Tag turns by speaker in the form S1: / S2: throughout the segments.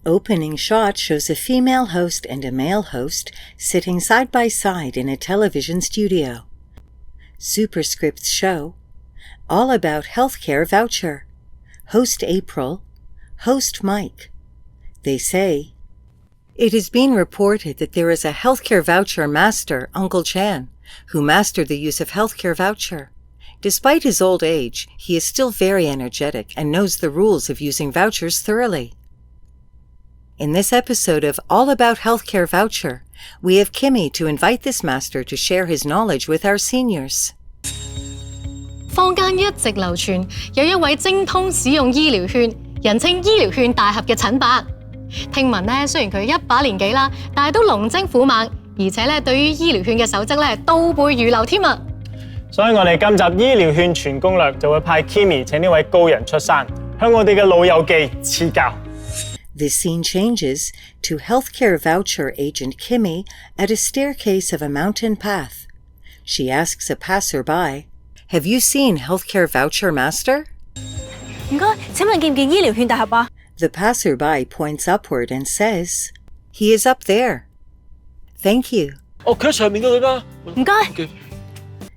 S1: Opening shot shows a female host and a male host sitting side by side in a television studio. Superscripts show all about healthcare voucher. Host April, host Mike. They say, it has been reported that there is a healthcare voucher master, Uncle Chan, who mastered the use of healthcare voucher. Despite his old age, he is still very energetic and knows the rules of using vouchers thoroughly. In this episode of All About Healthcare Voucher, we have Kimmy to invite this master to share his knowledge with our seniors.
S2: 坊間一直流傳有一位精通使用醫療券，人稱醫療券大俠嘅陳伯。聽聞咧，雖然佢一把年紀啦，但係都龍精虎猛，而且咧對於醫療券嘅守則咧倒背如流添啊！
S3: 所以我哋今集醫療券全攻略就會派 Kimmy 請呢位高人出山，向我哋嘅老友記賜教。
S1: The scene changes to healthcare voucher agent Kimmy at a staircase of a mountain path. She asks a passerby, "Have you seen healthcare voucher master?"
S4: 唔該，請問見唔見醫療券大俠啊？
S1: The passerby points upward and says, "He is up there." Thank you.
S5: 哦，佢喺上面嗰度㗎。
S4: 唔該。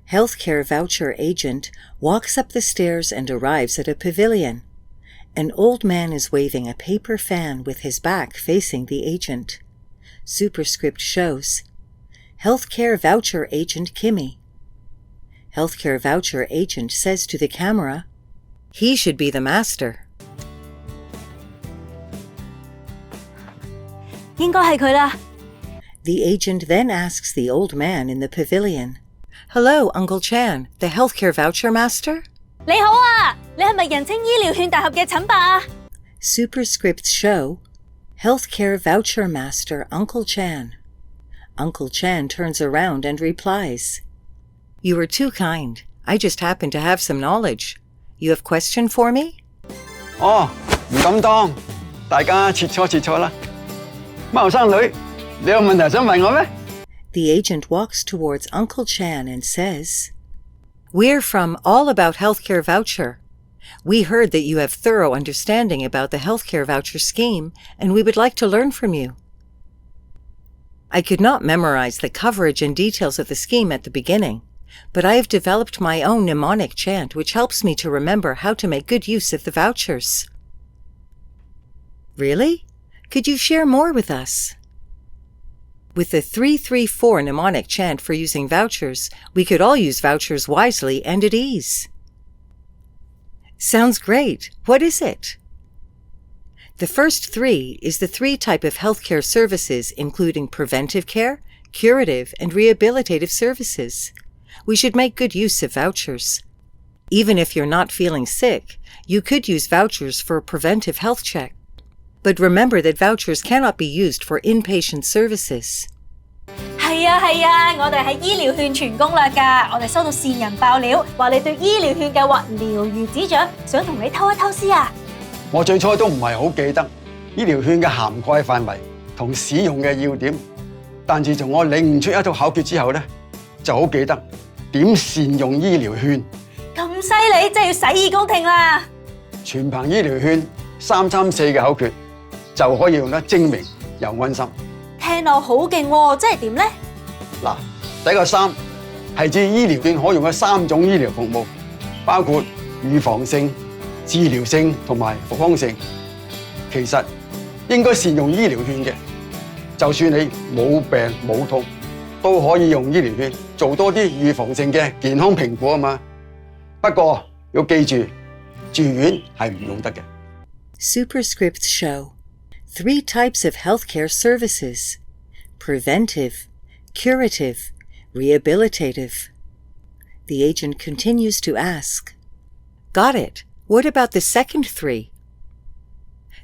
S1: Healthcare voucher agent walks up the stairs and arrives at a pavilion. An old man is waving a paper fan with his back facing the agent. Superscript shows, Healthcare voucher agent Kimmy. Healthcare voucher agent says to the camera, he should be the master.
S4: 應該係佢啦。
S1: The agent then asks the old man in the pavilion, "Hello, Uncle Chan, the healthcare voucher master?"
S4: 你好啊，你係咪人稱醫療券大俠嘅陳伯啊？
S1: Superscripts show, Healthcare voucher master Uncle Chan. Uncle Chan turns around and replies, "You are too kind. I just happen to have some knowledge. You have question for me?"
S6: 哦，唔敢當，大家切磋啦。乜後生女，你有問題想問我咩？
S1: The agent walks towards Uncle Chan and says, "We're from All About Healthcare Voucher. We heard that you have thorough understanding about the healthcare voucher scheme, and we would like to learn from you." I could not memorize the coverage and details of the scheme at the beginning, but I have developed my own mnemonic chant which helps me to remember how to make good use of the vouchers. Really? Could you share more with us? With the 334 mnemonic chant for using vouchers, we could all use vouchers wisely and at ease. Sounds great. What is it? The first three is the three types of healthcare services, including preventive care, curative, and rehabilitative services. We should make good use of vouchers. Even if you're not feeling sick, you could use vouchers for a preventive health check. But remember that vouchers cannot be used for inpatient services.
S4: 係啊，我哋係醫療券全攻略㗎。我哋收到線人爆料，話你對醫療券計劃了如指掌，想同你偷一偷師啊！
S6: 我最初都唔係好記得醫療券嘅涵蓋範圍同使用嘅要點，但自從我領悟出一套口訣之後呢，就好記得點善用醫療券。
S4: 咁犀利，真係要洗耳恭聽啦！
S6: 全憑醫療券334嘅口訣就可以用得精明又安心。
S4: 聽落好勁喎，即係點呢？
S6: 嗱，第一個3係指醫療券可用嘅3種醫療服務，包括預防性、治療性同埋復康性。其實應該善用醫療券嘅，就算你冇病冇痛，都可以用醫療券做多啲預防性嘅健康評估啊嘛。不過要記住，住院係唔用得嘅。
S1: Superscripts show 3 types of healthcare services: preventive, curative, rehabilitative. The agent continues to ask, "Got it. What about the second 3?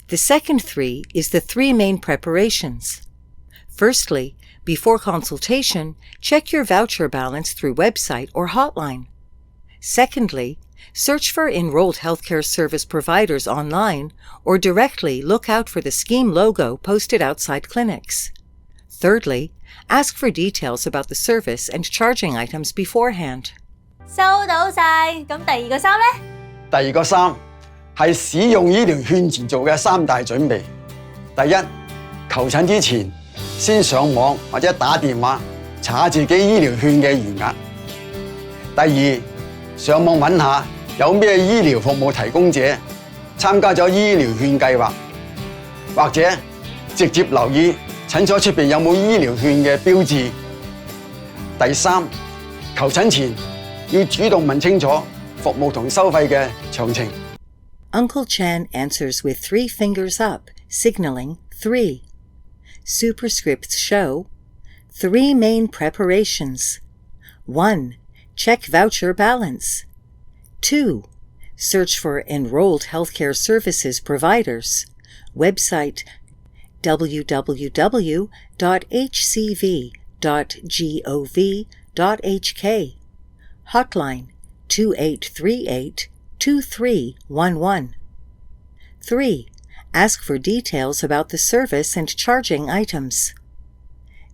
S1: The second 3 is the 3 main preparations. Firstly, before consultation, check your voucher balance through website or hotline. Secondly, search for enrolled healthcare service providers online or directly look out for the scheme logo posted outside clinics. Thirdly, ask for details about the service and charging items beforehand."
S4: 收到晒，咁第二個3呢？
S6: 第二個3係使用醫療券前做嘅3大準備，第一，求診之前先上網或者打電話查自己醫療券嘅餘額。第二，上網揾下有咩醫療服務提供者參加咗醫療券計劃，或者直接留意診所出邊有冇醫療券嘅標誌。第三，求診前要主動問清楚服務同收費嘅詳情。
S1: Uncle Chan answers with 3 fingers up, signaling 3. Superscripts show 3 main preparations. 1. Check voucher balance. 2. Search for enrolled healthcare services providers. Website www.hcv.gov.hk. Hotline 2838-2311. 3. Ask for details about the service and charging items.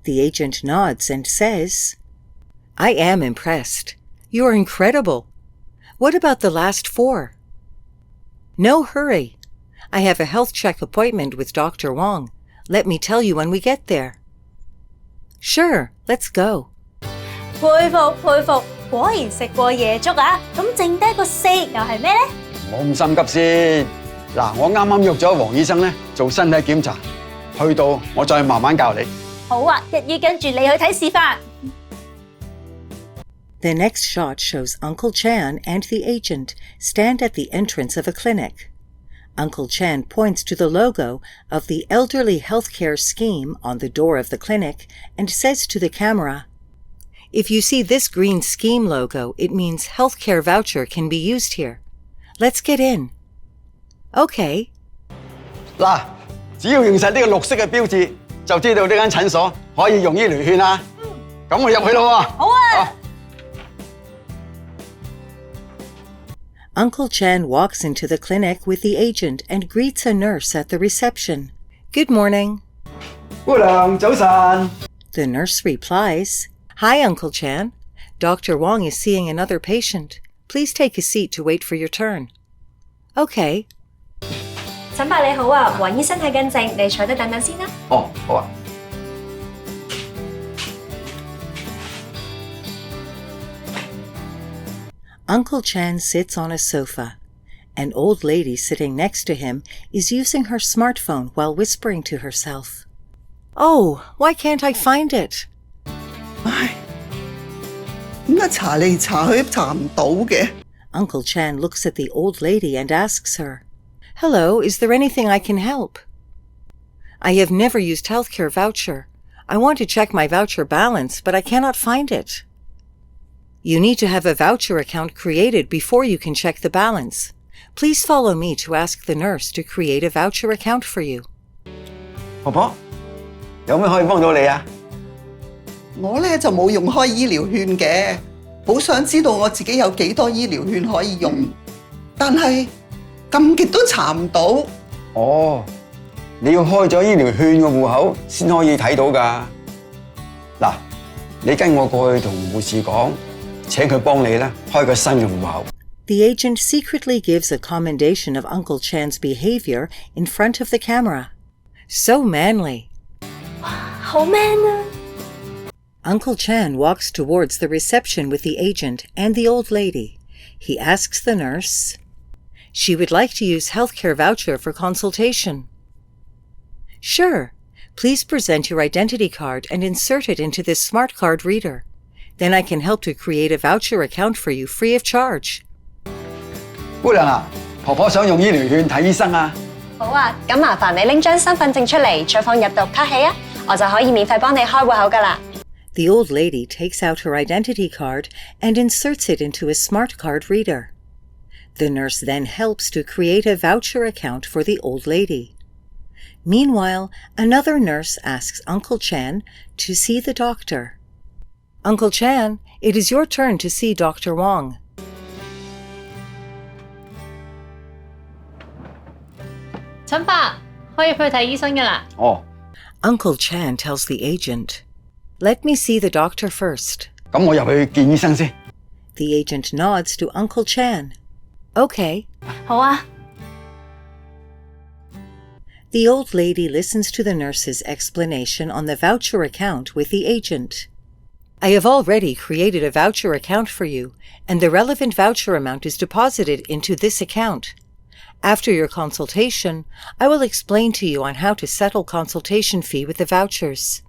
S1: The agent nods and says, I am impressed. You're incredible. What about the last 4? No hurry. I have a health check appointment with Dr. Wong. Let me tell you when we get there. Sure, let's go.
S4: 佩服佩服，果然食過夜粥啊！咁剩低個4又係咩呢？
S6: 冇咁心急先。嗱，我啱啱約咗黃醫生咧做身體檢查，去到我再慢慢教你。
S4: 好啊，一於跟住你去睇示範。
S1: The next shot shows Uncle Chan and the agent stand at the entrance of a clinic. Uncle Chan points to the logo of the Elderly Healthcare Scheme on the door of the clinic and says to the camera, If you see this green scheme logo, it means healthcare voucher can be used here. Let's get in. Okay.
S6: 嗱，只要認實呢個綠色嘅標誌，就知道呢間診所可以用醫療券啦。咁我入去咯喎。
S4: 好啊。
S1: Uncle Chan walks into the clinic with the agent and greets a nurse at the reception. Good morning.
S6: 姑娘，早晨。
S1: The nurse replies, Hi, Uncle Chan. Dr. Wong is seeing another patient. Please take a seat to wait for your turn. Okay.
S5: 陳伯你好啊，黃醫生睇緊症，你坐低等等先啦。
S6: 哦，好啊。
S1: Uncle Chan sits on a sofa. An old lady sitting next to him is using her smartphone while whispering to herself. Oh, why can't I find it?
S7: 唉，點解查嚟查去查唔到嘅？
S1: Uncle Chan looks at the old lady and asks her, Hello, is there anything I can help? I have never used healthcare voucher. I want to check my voucher balance, but I cannot find it. You need to have a voucher account created before you can check the balance. Please follow me to ask the nurse to create a voucher account for you.
S6: 婆婆，有咩可以幫到你啊？
S7: 我呢就冇用開醫療券嘅，好想知道我自己有幾多醫療券可以用，但係撳極都查唔到。
S6: 哦，你要開咗醫療券嘅戶口先可以睇到㗎。嗱，你跟我過去同護士講，請佢幫你啦，開個新嘅戶口。
S1: The agent secretly gives a commendation of Uncle Chan's behavior in front of the camera. So manly.
S4: 好 man 啊！
S1: Uncle Chan walks towards the reception with the agent and the old lady. He asks the nurse. She would like to use healthcare voucher for consultation. Sure. Please present your identity card and insert it into this smart card reader. Then I can help to create a voucher account for you free of charge.
S6: 姑娘啊，婆婆想用醫療券睇醫生啊。
S5: 好啊，咁麻煩你拎張身份證出嚟，再放入讀卡器啊，我就可以免費幫你開戶口㗎啦。
S1: The old lady takes out her identity card and inserts it into a smart card reader. The nurse then helps to create a voucher account for the old lady. Meanwhile, another nurse asks Uncle Chan to see the doctor. Uncle Chan, it is your turn to see Dr. Wong.
S2: 陳伯，可以去睇醫生㗎啦。
S6: 哦，
S1: Uncle Chan tells the agent, Let me see the doctor first.
S6: 咁我入去見醫生先。
S1: The agent nods to Uncle Chan. Okay.
S4: 好啊。
S1: The old lady listens to the nurse's explanation on the voucher account with the agent. I have already created a voucher account for you, and the relevant voucher amount is deposited into this account. After your consultation, I will explain to you on how to settle consultation fee with the vouchers.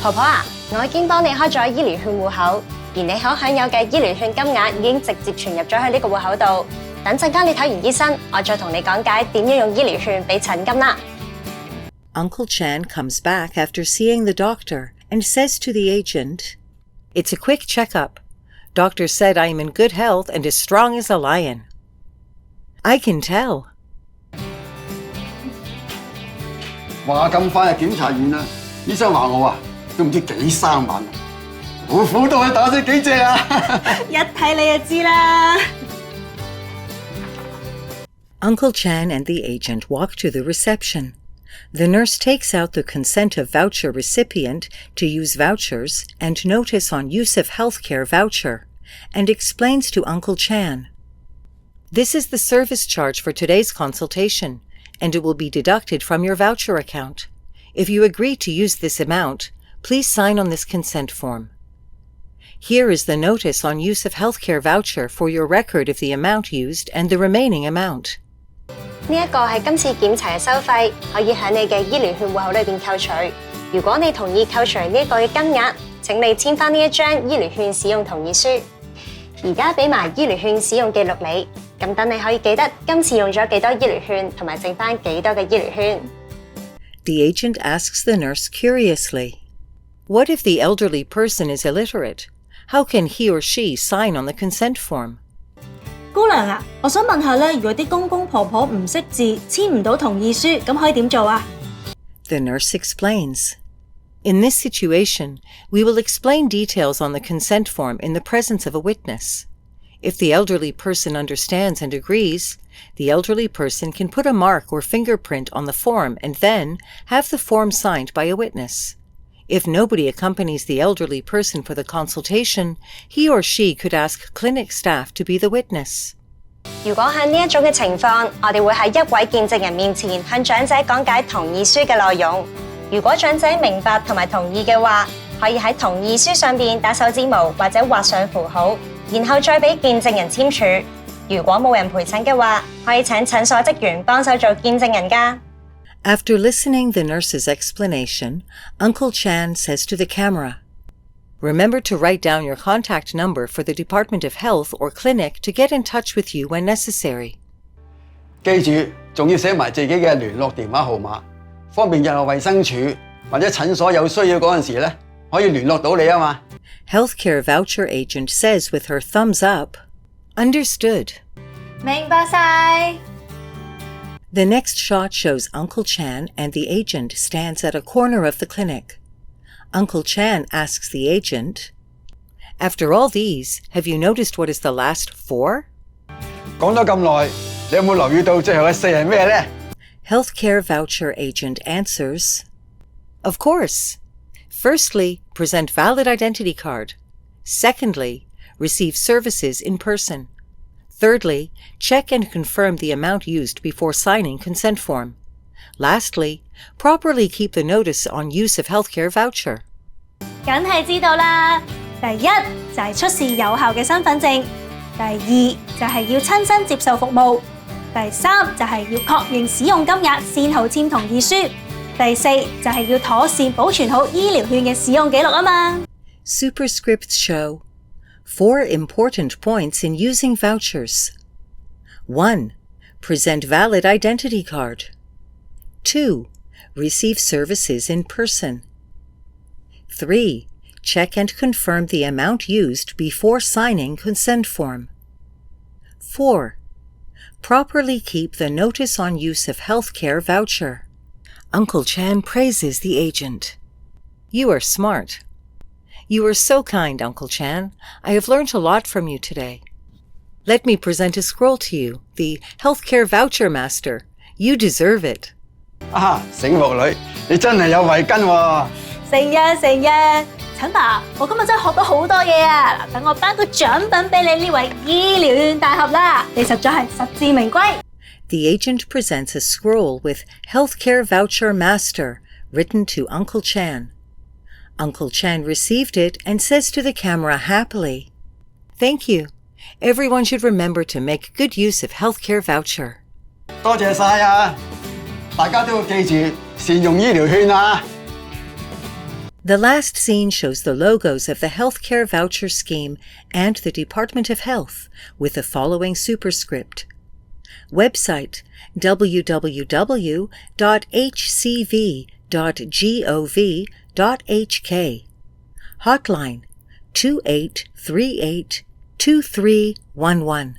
S5: 婆婆啊，我已經幫你開咗醫療券戶口，而你可享有嘅醫療券金額已經直接存入咗去呢個戶口度。等陣間你睇完醫生，我再同你講解點樣用醫療券俾診金啦。
S1: Uncle Chan comes back after seeing the doctor and says to the agent, "It's a quick checkup. Doctor said I am in good health and as strong as a lion." I can tell.
S6: 話咁快就檢查完啦，醫生話我都唔知幾生猛，老虎都可以打死幾隻啊！
S4: 一睇你就知啦。
S1: Uncle Chan and the agent walk to the reception. The nurse takes out the consent of voucher recipient to use vouchers and notice on use of healthcare voucher, and explains to Uncle Chan. This is the service charge for today's consultation, and it will be deducted from your voucher account. If you agree to use this amount, please sign on this consent form. Here is the notice on use of healthcare voucher for your record of the amount used and the remaining amount.
S5: 呢一個係今次檢查嘅收費，可以喺你嘅醫療券戶口裏邊扣除。如果你同意扣除呢一個嘅金額，請你簽返呢一張醫療券使用同意書。而家俾埋醫療券使用記錄你，咁等你可以記得今次用咗幾多醫療券，同埋剩返幾多嘅醫療券。
S1: The agent asks the nurse curiously, "What if the elderly person is illiterate? How can he or she sign on the consent form?"
S4: 姑娘啊，我想問下咧，如果啲公公婆婆唔識字，簽唔到同意書，咁可以點做啊？
S1: The nurse explains. In this situation, we will explain details on the consent form in the presence of a witness. If the elderly person understands and agrees, the elderly person can put a mark or fingerprint on the form and then have the form signed by a witness. If nobody accompanies the elderly person for the consultation, he or she could ask clinic staff to be the witness.
S5: 如果喺呢一種嘅情況，我哋會喺一位見證人面前向長者講解同意書嘅內容。如果長者明白同埋同意嘅話，可以喺同意書上邊打手指模或者畫上符號，然後再俾見證人簽署。如果冇人陪診嘅話，可以請診所職員幫手做見證人㗎。
S1: After listening the nurse's explanation, Uncle Chan says to the camera, "Remember to write down your contact number for the Department of Health or clinic to get in touch with you when necessary."
S6: 記住，仲要寫埋自己嘅聯絡電話號碼，方便日後衛生署或者診所有需要嗰陣時咧，可以聯絡到你啊嘛。
S1: Healthcare voucher agent says with her thumbs up, "Understood."
S4: 明白晒。
S1: The next shot shows Uncle Chan and the agent stands at a corner of the clinic. Uncle Chan asks the agent, "After all these, have you noticed what is the last 4?
S6: 講咗咁耐，你有冇留意到最後嘅4係咩呢？
S1: Healthcare voucher agent answers, "Of course. Firstly, present valid identity card. Secondly, receive services in person. Thirdly, check and confirm the amount used before signing consent form. Lastly, properly keep the notice on use of healthcare voucher."
S4: 梗係知道啦。第一就係出示有效嘅身份證，第二就係要親身接受服務，第三就係要確認使用金額先好簽同意書，第四就係要妥善保存好醫療券嘅使用記錄啊嘛。
S1: Superscripts show 4 important points in using vouchers. 1. Present valid identity card. 2. Receive services in person. 3. Check and confirm the amount used before signing consent form. 4. Properly keep the notice on use of healthcare voucher. Uncle Chan praises the agent. "You are smart. You are so kind, Uncle Chan. I have learned a lot from you today. Let me present a scroll to you, the Healthcare Voucher Master. You deserve it."
S6: 啊，醒目女，你真係有慧根喎！
S4: 成日，陳爸，我今日真係學到好多嘢啊！等我頒個獎品俾你呢位醫療券大俠啦，你實在係實至名歸。
S1: The agent presents a scroll with Healthcare Voucher Master written to Uncle Chan. Uncle Chan received it and says to the camera happily, "Thank you. Everyone should remember to make good use of Healthcare Voucher."
S6: 多謝晒啊！大家都要記住善用醫療券啊！
S1: The last scene shows the logos of the Healthcare Voucher Scheme and the Department of Health with the following superscript. Website www.hcv.gov.hk. Hotline 2838-2311.